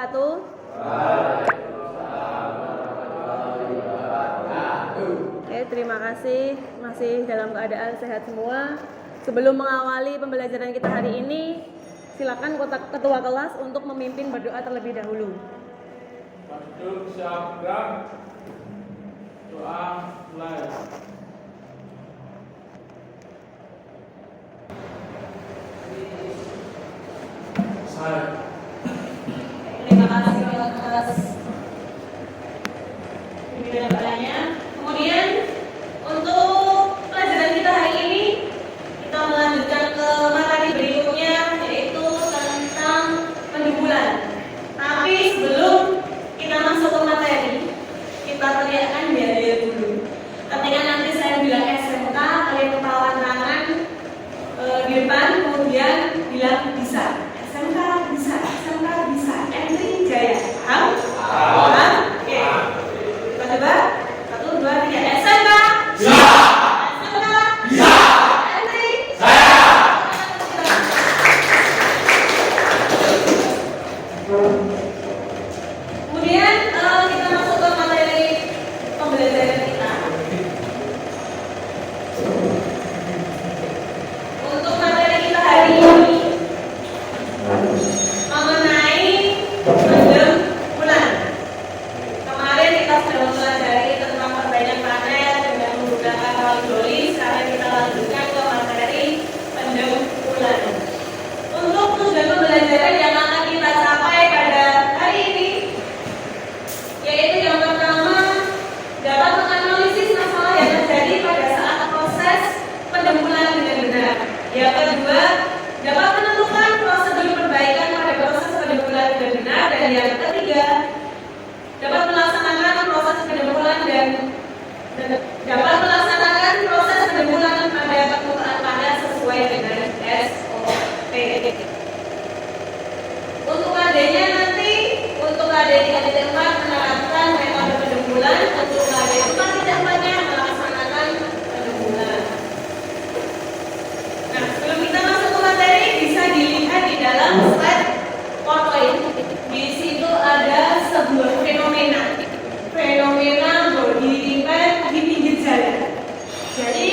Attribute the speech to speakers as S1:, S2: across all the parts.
S1: wabarakatuh. Oke, terima kasih. Masih dalam keadaan sehat semua. Sebelum mengawali pembelajaran kita hari ini, silakan ketua kelas untuk memimpin berdoa terlebih dahulu.
S2: Duduk siap gerak. Doa mulai.
S1: Terima kasih atas pembelajarannya. Kemudian untuk pelajaran kita hari ini, kita melanjutkan ke materi berikutnya, yaitu tentang penimbulan. Tapi sebelum kita masuk ke materi, kita teriakkan biaya dulu. Ketika nanti saya bilang SMK, kalian ketahuan tangan di depan, kemudian bilang bisa. SMK bisa, SMK bisa. Entry Jaya. Paham? Paham? Oke. Kita coba. 1, 2, 3. SMK bisa. SMK bisa. Entry saya. Kemudian kita masuk ke materi pembelajaran kita. Untuk materi kita hari ini mengenai penimbulan. Kemarin kita sudah mempelajari tentang perbaikan panen dengan menggunakan algoritma. Sekarang kita lanjutkan ke materi penimbulan. Untuk tujuan pembelajaran yang akan kita capai pada hari ini, yaitu yang pertama, dapat menganalisis masalah yang terjadi pada saat proses pendembulan dengan benar. Yang kedua, dapat menentukan prosedur perbaikan pada proses pendembulan dengan benar. Dan yang ketiga, dapat melaksanakan proses pendembulan dan dapat melaksanakan proses pendembulan pada permukaan tanah sesuai dengan SOP. Untuk adanya nanti, untuk adik 3.4 menerapkan metode pendembulan, untuk adik 4.4-nya melaksanakan pendembulan. Nah, sebelum kita masuk ke materi, bisa dilihat di dalam slide PowerPoint. Di situ ada sebuah fenomena body lipat di pinggir jalan. Jadi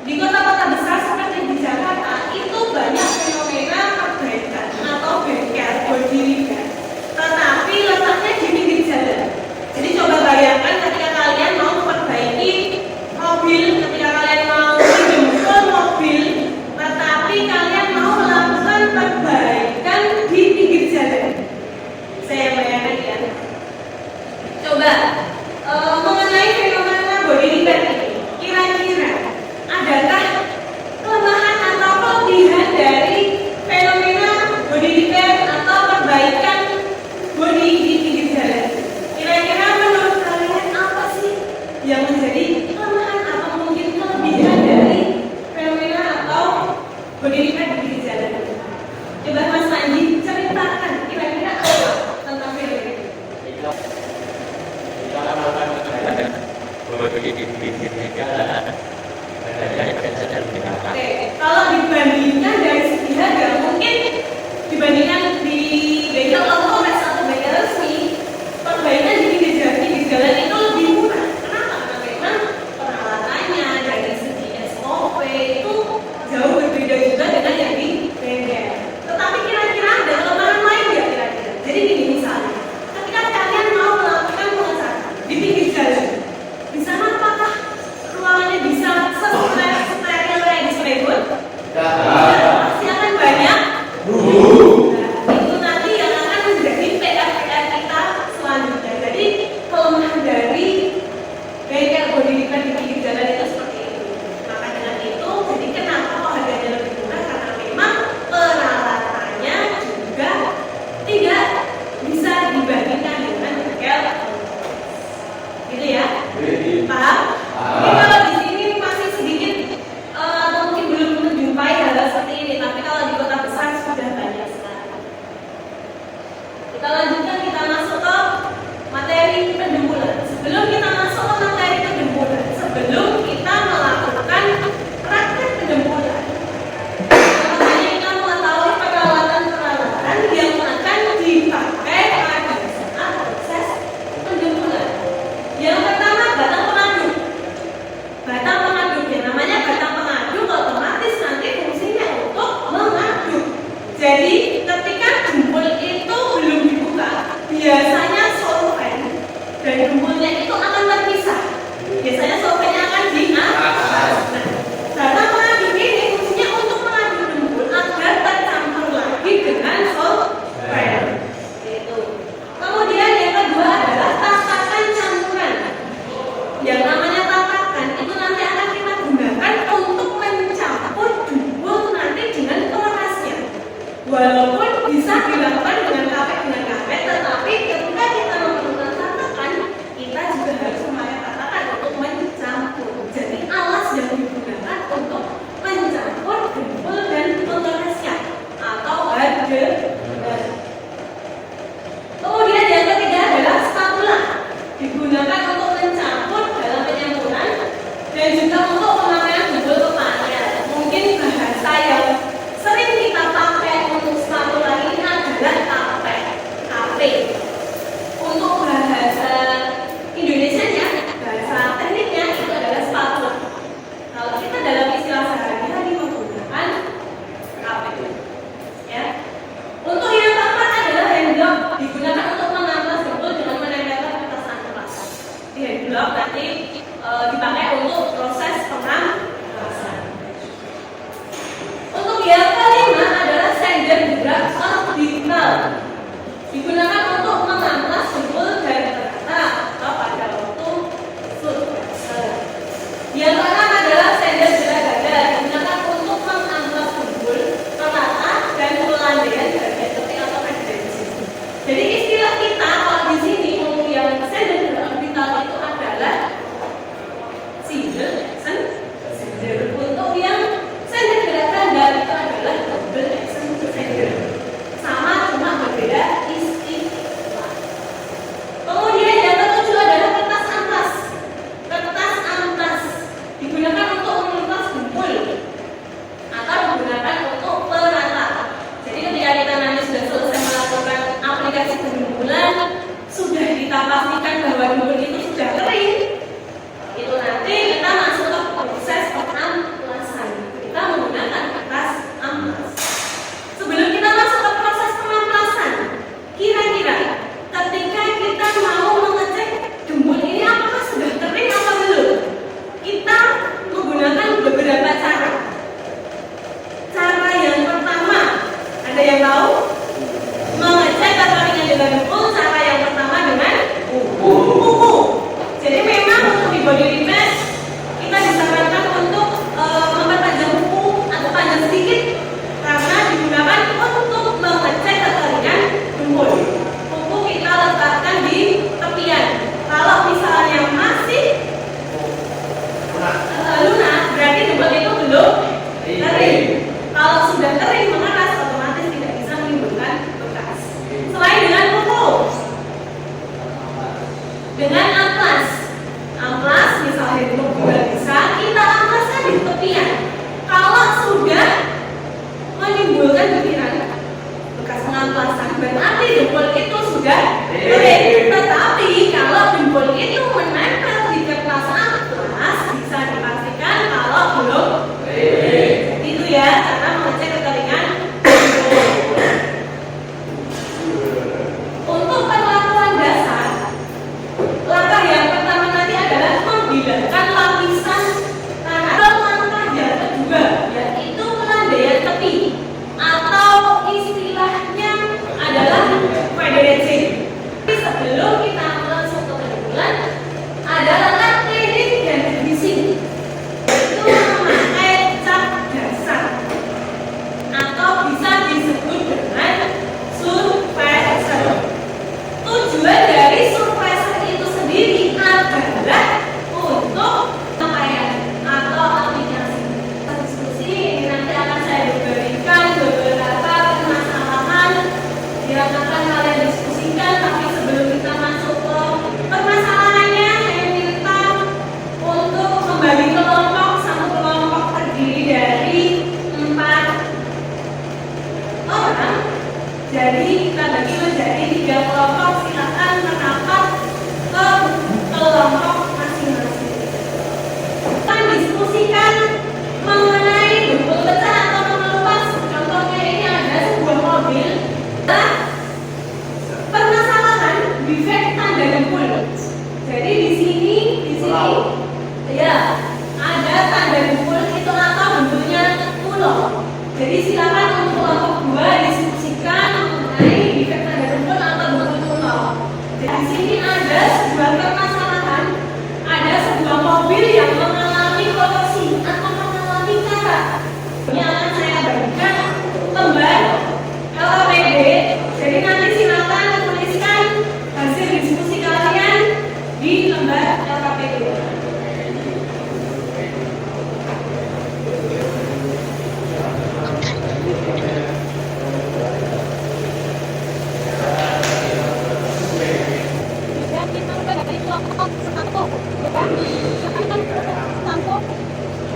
S1: di kota-kota besar seperti di Jakarta itu banyak fenomena perbaikan atau bengkel body lipat, tetapi letaknya di pinggir jalan. Jadi coba bayangkan ketika kalian mau memperbaiki mobil, ketika kalian mau menjemput mobil, tetapi kalian mau melakukan perbaikan di pinggir jalan. Saya bayangkan ya. Coba mengenai fenomena body lipat ini, kira-kira adakah kelemahan atau kelebihan dari fenomena body lipat atau perbaikan body di pinggir jalan? Kira-kira menurut kalian apa sih yang menjadi kelemahan atau mungkin kelebihan dari fenomena atau body lipat di pinggir jalan? Coba Mas Panji ceritakan kira-kira apa tentang fenomena ini. Oke, kalau dibandingkan dari segi harga, mungkin dibandingkan di bengkel otomatis atau bengkel resmi, perbaikan di pinggir jalan itu lebih murah. Kenapa? Karena memang peralatannya dari segi SOP itu jauh berbeda juga dengan yang di bengkel. Tetapi kira-kira ada kelemahan lain nggak kira-kira? Jadi gini misalnya, ketika kalian mau melakukan pengecatan di pinggir jalan, di sana apakah ruangannya bisa steril kayak di Springwood? Pasti akan banyak. Nah, itu nanti yang akan menjadi PR kita selanjutnya. Jadi kelemahan dari bengkel body lipat di pinggir jalan itu seperti itu. Maka dengan itu, jadi kenapa kok harganya lebih murah? Karena memang Jadi ketika jempol itu belum dibuka, biasanya solvent dan jempolnya itu akan terpisah. Biasanya solventnya akan di atas. Nah, cara mengaduk ini fungsinya untuk mengaduk jempol agar tercampur lagi dengan solvent. Itu. Kemudian yang kedua adalah tatakan campuran. Yang namanya tatakan itu nanti akan kita gunakan untuk mencampur jempol nanti dengan kerasnya. Walaupun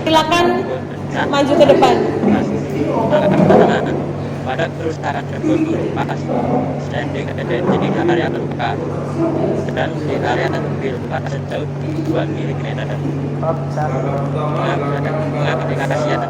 S1: Silakan maju ke depan.
S3: Pada kerusakan tersebut pas standing jadi di area terbuka dan di area terbuka pada sejauh 2 mm. Ketika kasihan